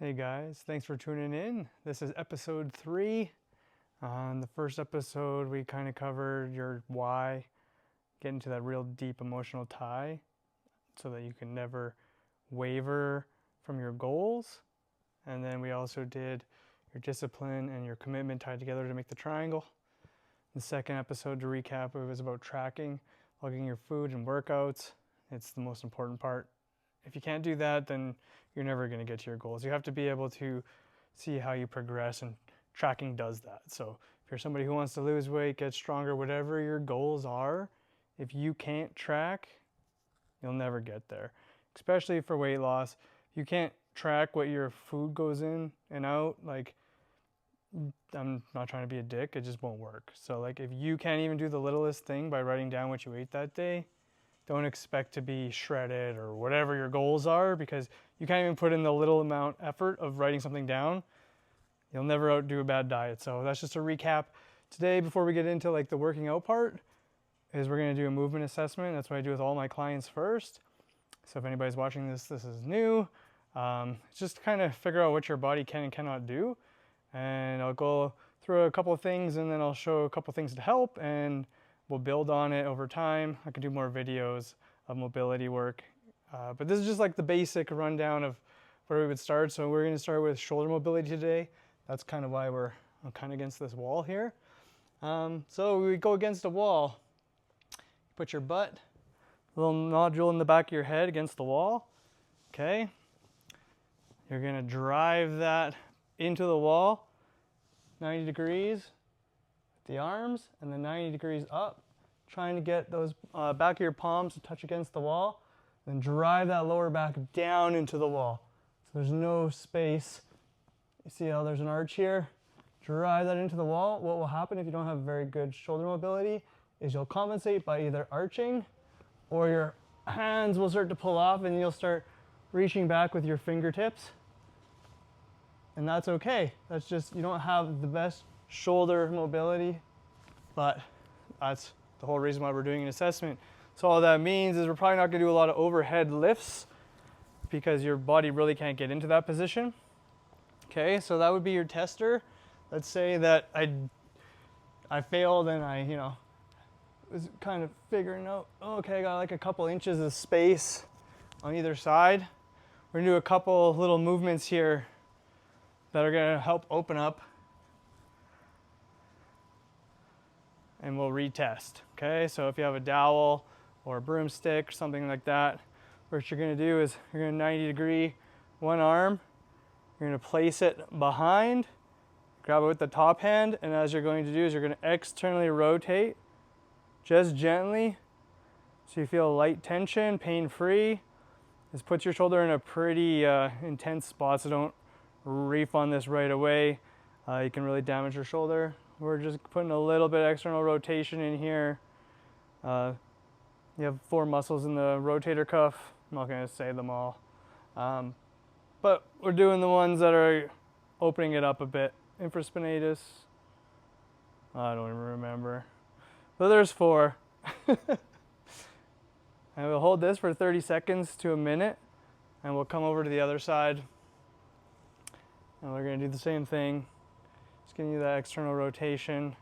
Hey guys, thanks for tuning in. This is episode 3. On the first episode, we kind of covered your why, get into that real deep emotional tie so that you can never waver from your goals. And then we also did your discipline and your commitment tied together to make the triangle. The second episode, to recap, it was about tracking, logging your food and workouts. It's the most important part. If you can't do that, then you're never going to get to your goals. You have to be able to see how you progress, and tracking does that. So if you're somebody who wants to lose weight, get stronger, whatever your goals are, if you can't track, you'll never get there. Especially for weight loss, you can't track what your food goes in and out. Like, I'm not trying to be a dick, it just won't work. So like, if you can't even do the littlest thing by writing down what you ate that day, don't expect to be shredded or whatever your goals are, because you can't even put in the little amount effort of writing something down. You'll never outdo a bad diet. So that's just a recap. Today, before we get into like the working out part, is we're going to do a movement assessment. That's what I do with all my clients first. So if anybody's watching this is new. Just to kind of figure out what your body can and cannot do. And I'll go through a couple of things, and then I'll show a couple of things to help, and we'll build on it over time. I can do more videos of mobility work. But this is just like the basic rundown of where we would start. So we're going to start with shoulder mobility today. That's kind of why I'm kind of against this wall here. So we go against a wall. You put your butt, a little nodule in the back of your head against the wall. Okay. You're going to drive that into the wall, 90 degrees with the arms, and then 90 degrees up, trying to get those back of your palms to touch against the wall. Then drive that lower back down into the wall. So there's no space. You see how there's an arch here? Drive that into the wall. What will happen if you don't have very good shoulder mobility is you'll compensate by either arching, or your hands will start to pull off and you'll start reaching back with your fingertips. And that's okay. That's just, you don't have the best shoulder mobility, but that's the whole reason why we're doing an assessment. So all that means is we're probably not going to do a lot of overhead lifts because your body really can't get into that position. Okay, so that would be your tester. Let's say that I failed and I, was kind of figuring out, okay, I got like a couple inches of space on either side. We're going to do a couple little movements here that are going to help open up, and we'll retest. Okay, so if you have a dowel or a broomstick or something like that, what you're going to do is you're going to 90 degree one arm, you're going to place it behind, grab it with the top hand, and as you're going to do is you're going to externally rotate just gently so you feel light tension, pain-free. This puts your shoulder in a pretty intense spot, so don't reef on this right away. You can really damage your shoulder. We're just putting a little bit external rotation in here. You have 4 muscles in the rotator cuff. I'm not going to say them all. But we're doing the ones that are opening it up a bit. Infraspinatus. I don't even remember. But there's 4. And we'll hold this for 30 seconds to a minute, and we'll come over to the other side. And we're going to do the same thing. Just giving you that external rotation.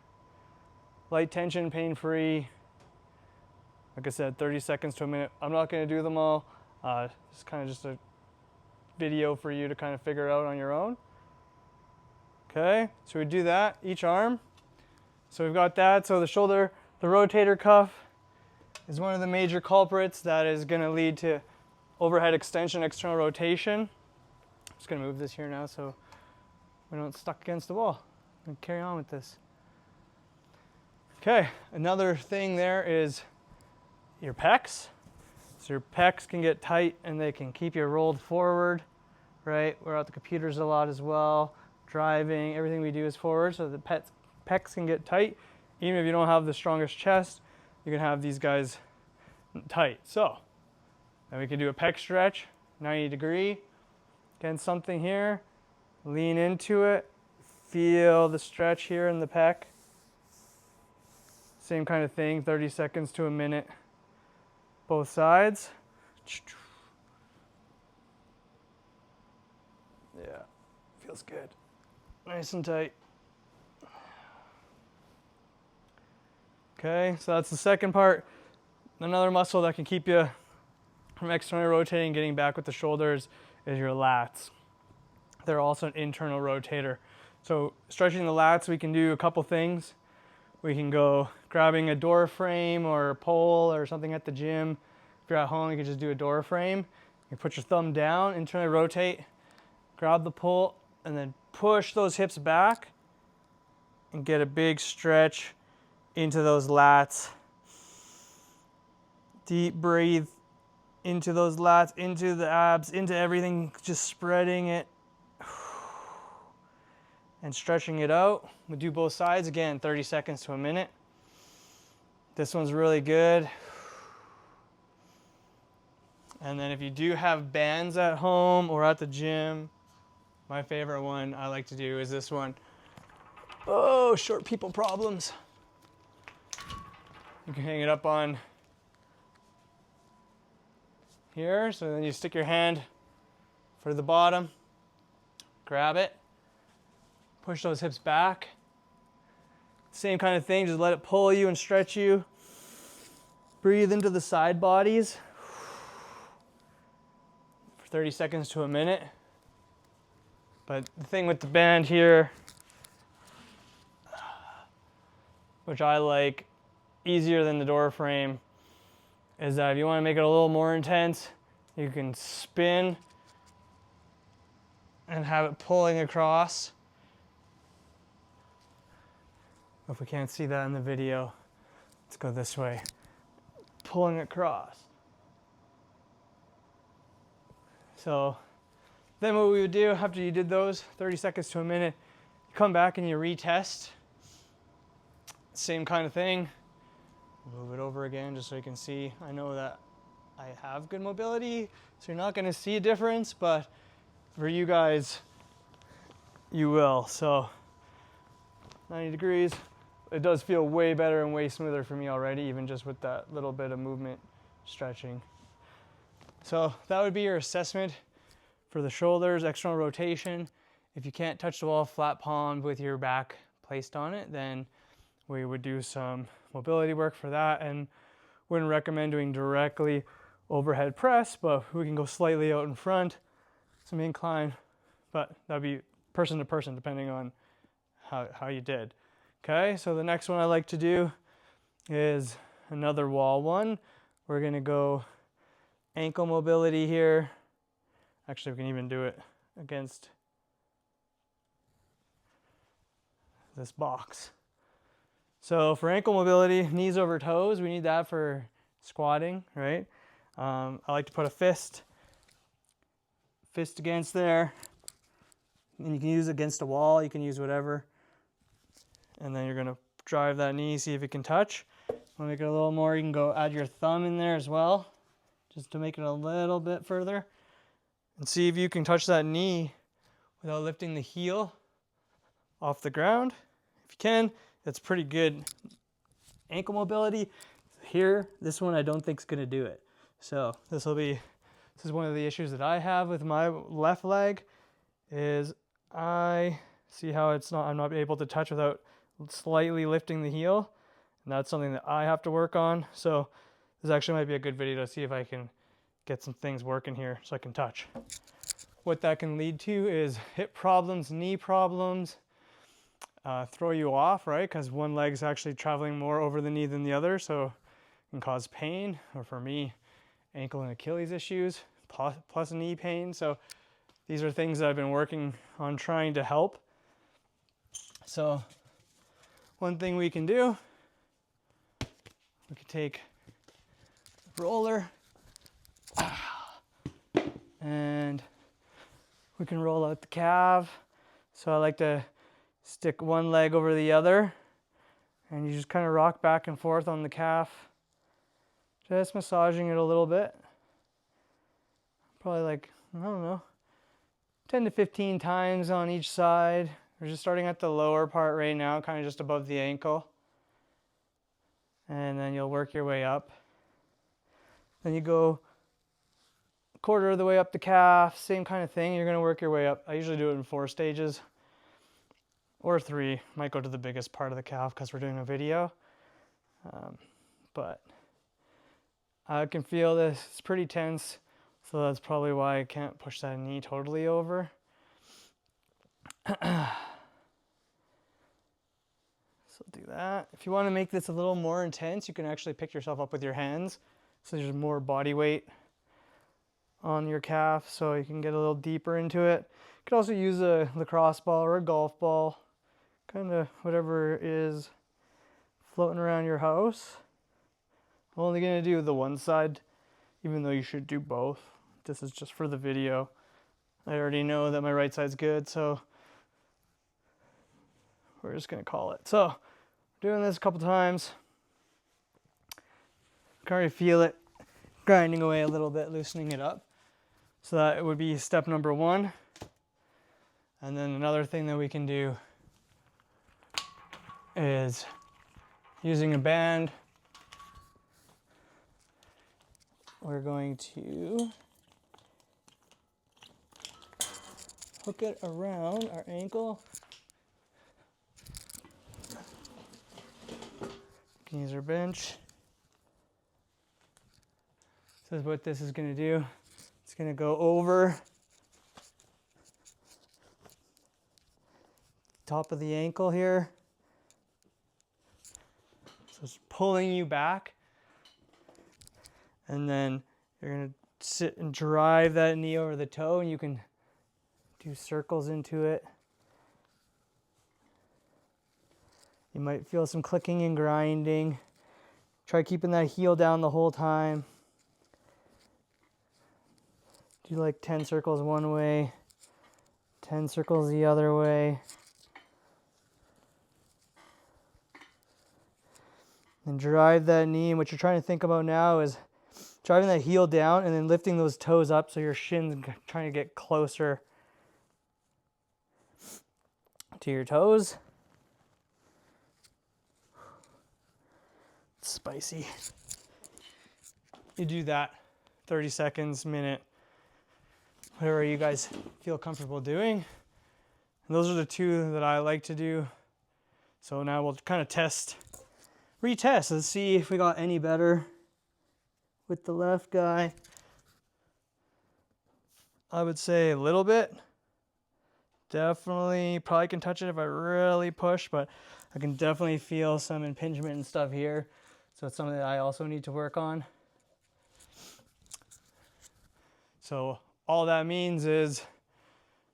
Light tension, pain-free. Like I said, 30 seconds to a minute. I'm not going to do them all. It's kind of just a video for you to kind of figure out on your own. Okay, so we do that, each arm. So we've got that. So the shoulder, the rotator cuff is one of the major culprits that is going to lead to overhead extension, external rotation. I'm just going to move this here now so we don't stuck against the wall. I'm going to carry on with this. Okay, another thing there is your pecs. So your pecs can get tight and they can keep you rolled forward, right? We're at the computers a lot as well. Driving, everything we do is forward, so the pecs can get tight. Even if you don't have the strongest chest, you can have these guys tight. So then we can do a pec stretch, 90 degree. Again, something here. Lean into it. Feel the stretch here in the pec. Same kind of thing, 30 seconds to a minute. Both sides. Yeah, feels good. Nice and tight. Okay, so that's the second part. Another muscle that can keep you from externally rotating, getting back with the shoulders, is your lats. They're also an internal rotator. So stretching the lats, we can do a couple things. We can go grabbing a door frame or a pole or something at the gym. If you're at home, you can just do a door frame. You put your thumb down, internally rotate, grab the pole, and then push those hips back and get a big stretch into those lats. Deep breathe into those lats, into the abs, into everything, just spreading it and stretching it out. We'll do both sides again, 30 seconds to a minute. This one's really good. And then if you do have bands at home or at the gym, my favorite one I like to do is this one. Oh, short people problems. You can hang it up on here, so then you stick your hand for the bottom, grab it, push those hips back. Same kind of thing, just let it pull you and stretch you. Breathe into the side bodies for 30 seconds to a minute. But the thing with the band here, which I like easier than the door frame, is that if you want to make it a little more intense, you can spin and have it pulling across. If we can't see that in the video, let's go this way. Pulling across. So then what we would do after you did those 30 seconds to a minute, you come back and you retest. Same kind of thing. Move it over again just so you can see. I know that I have good mobility, so you're not going to see a difference, but for you guys, you will. So 90 degrees. It does feel way better and way smoother for me already, even just with that little bit of movement stretching. So that would be your assessment for the shoulders, external rotation. If you can't touch the wall flat palmed with your back placed on it, then we would do some mobility work for that, and wouldn't recommend doing directly overhead press, but we can go slightly out in front, some incline, but that'd be person to person depending on how you did. Okay, so the next one I like to do is another wall one. We're gonna go ankle mobility here. Actually, we can even do it against this box. So for ankle mobility, knees over toes, we need that for squatting, right? I like to put a fist against there, and you can use it against a wall, you can use whatever. And then you're gonna drive that knee, see if it can touch. Want to make it a little more, you can go add your thumb in there as well, just to make it a little bit further. And see if you can touch that knee without lifting the heel off the ground. If you can, that's pretty good ankle mobility. Here, this one I don't think is gonna do it. So this is one of the issues that I have with my left leg, is I see how I'm not able to touch without slightly lifting the heel. And that's something that I have to work on. So this actually might be a good video to see if I can get some things working here so I can touch. What that can lead to is hip problems, knee problems, throw you off, right? Because one leg's actually traveling more over the knee than the other, so it can cause pain, or for me, ankle and Achilles issues, plus knee pain. So these are things that I've been working on trying to help. So one thing we can do, we can take a roller and we can roll out the calf. So I like to stick one leg over the other, and you just kind of rock back and forth on the calf, just massaging it a little bit. Probably like, I don't know, 10 to 15 times on each side. We're just starting at the lower part right now, kind of just above the ankle. And then you'll work your way up. Then you go quarter of the way up the calf, same kind of thing. You're going to work your way up. I usually do it in 4 stages or 3. Might go to the biggest part of the calf because we're doing a video. But I can feel this. It's pretty tense. So that's probably why I can't push that knee totally over. So do that. If you want to make this a little more intense, you can actually pick yourself up with your hands. So there's more body weight on your calf, so you can get a little deeper into it. You could also use a lacrosse ball or a golf ball, kind of whatever is floating around your house. I'm only going to do the one side, even though you should do both. This is just for the video. I already know that my right side's good, so we're just going to call it. So, doing this a couple times. You can already feel it grinding away a little bit, loosening it up. So that would be step number 1. And then another thing that we can do is using a band. We're going to hook it around our ankle. You can use our bench. This is what this is going to do. It's going to go over top of the ankle here. So it's pulling you back. And then you're going to sit and drive that knee over the toe, and you can do circles into it. You might feel some clicking and grinding. Try keeping that heel down the whole time. Do like 10 circles one way, 10 circles the other way. And drive that knee. And what you're trying to think about now is driving that heel down and then lifting those toes up so your shins are trying to get closer to your toes. It's spicy. You do that 30 seconds, minute, whatever you guys feel comfortable doing. And those are the 2 that I like to do. So now we'll kind of retest. Let's see if we got any better with the left guy. I would say a little bit. Definitely, probably can touch it if I really push, but I can definitely feel some impingement and stuff here. So it's something that I also need to work on. So all that means is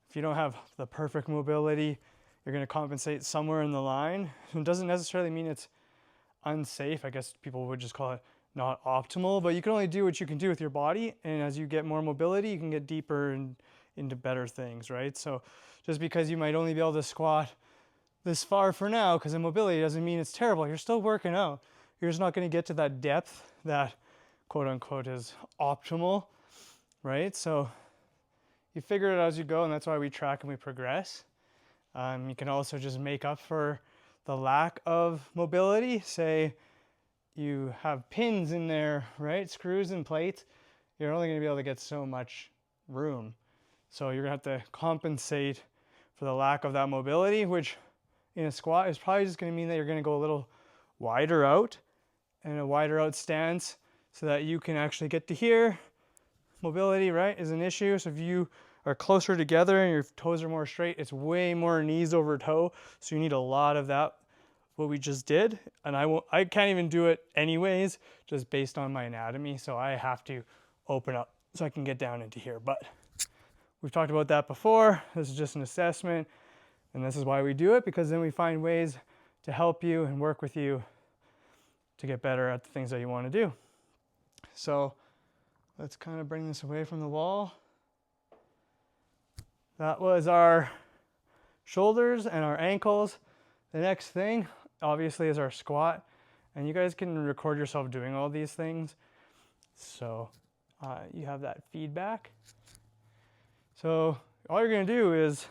if you don't have the perfect mobility, you're going to compensate somewhere in the line. It doesn't necessarily mean it's unsafe. I guess people would just call it not optimal, but you can only do what you can do with your body. And as you get more mobility, you can get deeper and into better things, right? So just because you might only be able to squat this far for now because of mobility doesn't mean it's terrible. You're still working out. You're just not going to get to that depth that quote unquote is optimal, right? So you figure it out as you go, and that's why we track and we progress. You can also just make up for the lack of mobility. Say you have pins in there, right? Screws and plates. You're only going to be able to get so much room. So you're going to have to compensate for the lack of that mobility, which in a squat is probably just going to mean that you're going to go a little wider out and a wider out stance so that you can actually get to here. Mobility, right, is an issue. So if you are closer together and your toes are more straight, it's way more knees over toe. So you need a lot of that, what we just did. And I can't even do it anyways, just based on my anatomy. So I have to open up so I can get down into here. But we've talked about that before. This is just an assessment. And this is why we do it, because then we find ways to help you and work with you to get better at the things that you want to do. So let's kind of bring this away from the wall. That was our shoulders and our ankles. The next thing, obviously, is our squat. And you guys can record yourself doing all these things. So you have that feedback. So all you're going to do is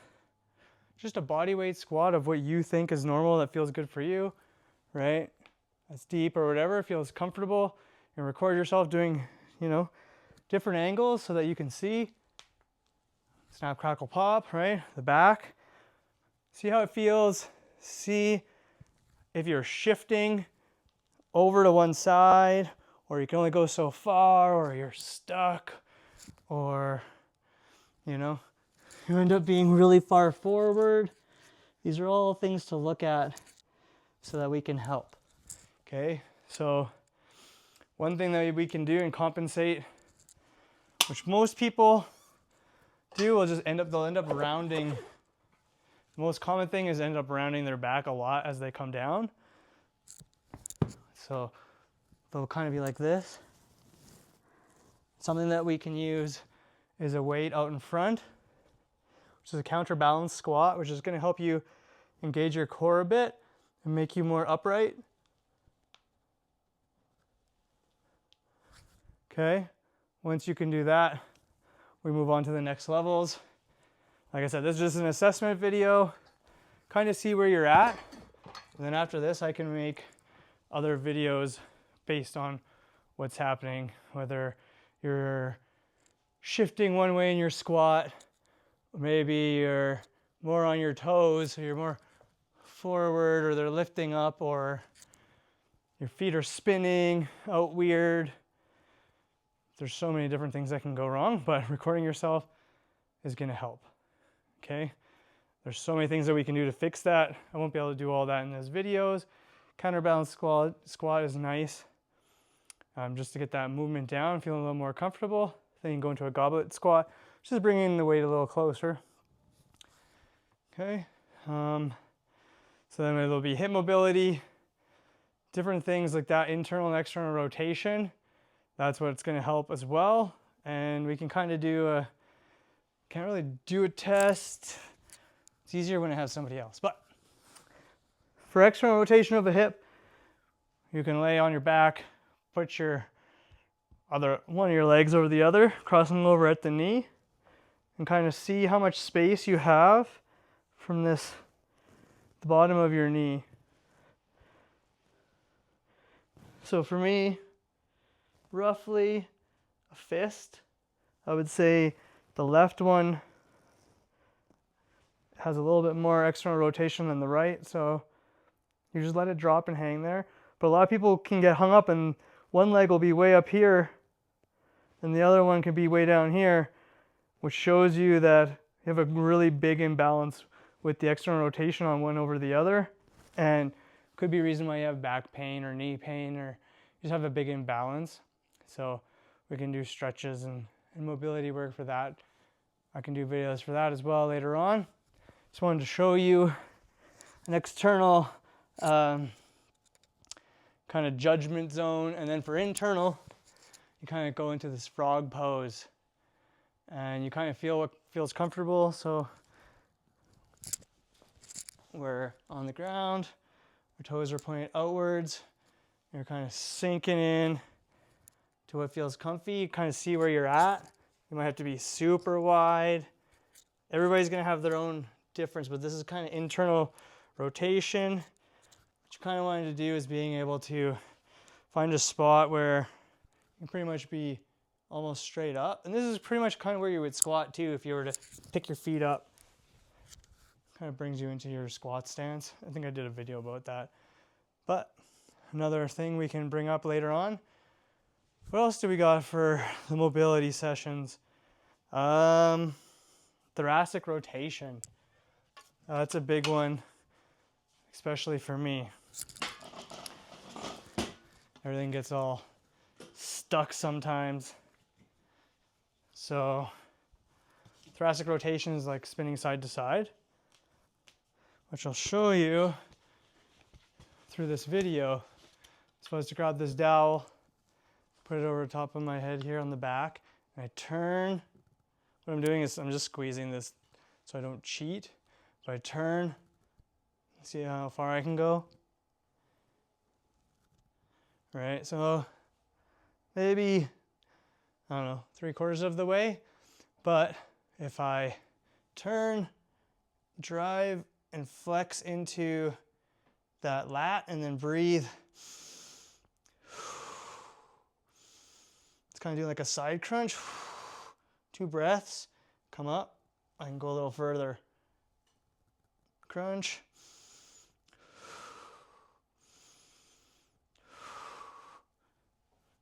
just a body weight squat of what you think is normal, that feels good for you, right? That's deep or whatever, feels comfortable. You can record yourself doing, different angles so that you can see. Snap, crackle, pop, right? The back. See how it feels. See if you're shifting over to one side, or you can only go so far, or you're stuck, or, you know, you end up being really far forward. These are all things to look at so that we can help. Okay, so one thing that we can do and compensate, which most people do, they'll end up rounding. The most common thing is end up rounding their back a lot as they come down. So they'll kind of be like this. Something that we can use is a weight out in front, which is a counterbalance squat, which is going to help you engage your core a bit and make you more upright. Okay, once you can do that, we move on to the next levels. Like I said, this is just an assessment video, kind of see where you're at. And then after this, I can make other videos based on what's happening, whether you're shifting one way in your squat, maybe you're more on your toes, or you're more forward, or they're lifting up, or your feet are spinning out weird. There's so many different things that can go wrong, but recording yourself is going to help. Okay? There's so many things that we can do to fix that. I won't be able to do all that in those videos. Counterbalance squat is nice, just to get that movement down, feeling a little more comfortable. Then you can go into a goblet squat, just bringing the weight a little closer. Okay, so then there'll be hip mobility, different things like that, internal and external rotation. That's what's going to help as well. And we can kind of can't really do a test. It's easier when I have somebody else. But for external rotation of the hip, you can lay on your back, put one of your legs over the other, crossing over at the knee, and kind of see how much space you have from the bottom of your knee. So for me, roughly a fist. I would say the left one has a little bit more external rotation than the right, so you just let it drop and hang there. But a lot of people can get hung up and one leg will be way up here and the other one can be way down here, which shows you that you have a really big imbalance with the external rotation on one over the other, and could be a reason why you have back pain or knee pain, or you just have a big imbalance. So we can do stretches and mobility work for that. I can do videos for that as well later on. Just wanted to show you an external kind of judgment zone, and then for internal, you kind of go into this frog pose and you kind of feel what feels comfortable. So we're on the ground, our toes are pointed outwards, you're kind of sinking in to what feels comfy. Kind of see where you're at. You might have to be super wide. Everybody's going to have their own difference, but this is kind of internal rotation. What you kind of wanted to do is being able to find a spot where you can pretty much be almost straight up. And this is pretty much kind of where you would squat too if you were to pick your feet up. Kind of brings you into your squat stance. I think I did a video about that. But another thing we can bring up later on. What else do we got for the mobility sessions? Thoracic rotation. That's a big one, especially for me. Everything gets all stuck sometimes. So thoracic rotation is like spinning side to side, which I'll show you through this video. I'm supposed to grab this dowel, put it over the top of my head here on the back, and I turn. What I'm doing is I'm just squeezing this so I don't cheat. So I turn, see how far I can go. Right, so maybe, I don't know, 3/4 of the way. But if I turn, drive, and flex into that lat and then breathe, It's kind of doing like a side crunch. 2 breaths. Come up. I can go a little further. Crunch.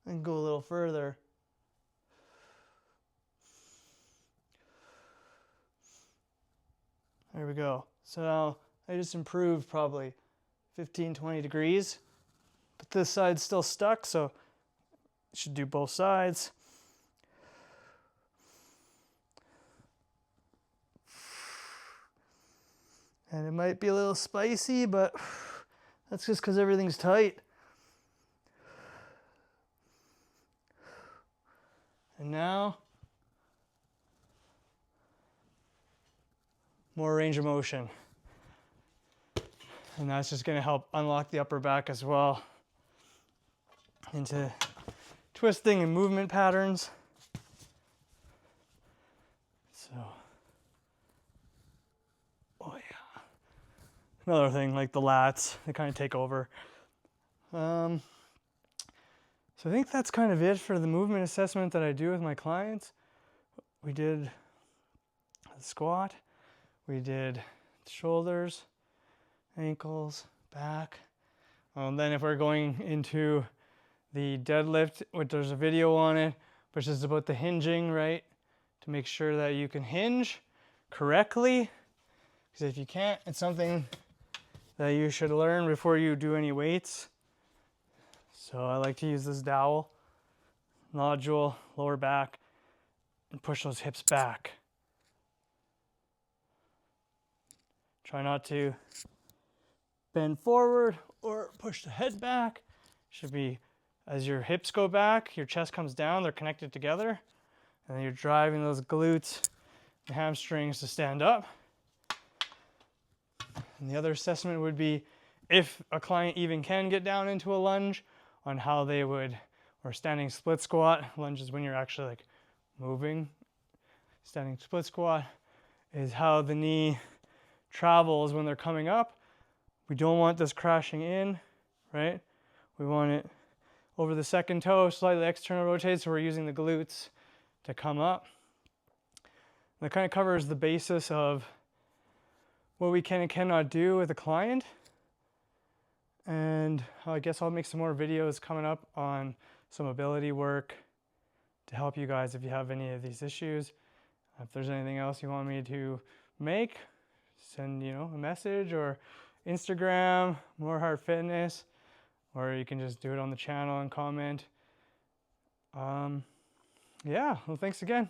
And go a little further. There we go. So now I just improved probably 15, 20 degrees. But this side's still stuck, so I should do both sides. And it might be a little spicy, but that's just because everything's tight. And now, more range of motion. And that's just going to help unlock the upper back as well into twisting and movement patterns. So, oh yeah. Another thing, like the lats, they kind of take over. So I think that's kind of it for the movement assessment that I do with my clients. We did the squat, we did shoulders, ankles, back. Then if we're going into the deadlift, which there's a video on it, which is about the hinging, right? To make sure that you can hinge correctly. Because if you can't, it's something that you should learn before you do any weights. So I like to use this dowel, nodule, lower back, and push those hips back. Try not to bend forward or push the head back. Should be as your hips go back, your chest comes down, they're connected together, and then you're driving those glutes and hamstrings to stand up. And the other assessment would be if a client even can get down into a lunge, on how they would, or standing split squat. Lunge is when you're actually like moving. Standing split squat is how the knee travels when they're coming up. We don't want this crashing in, right? We want it over the second toe, slightly external rotate, so we're using the glutes to come up. And that kind of covers the basis of what we can and cannot do with a client. And I guess I'll make some more videos coming up on some mobility work to help you guys if you have any of these issues. If there's anything else you want me to make, send a message or Instagram, More Heart Fitness, or you can just do it on the channel and comment. Yeah, well, thanks again.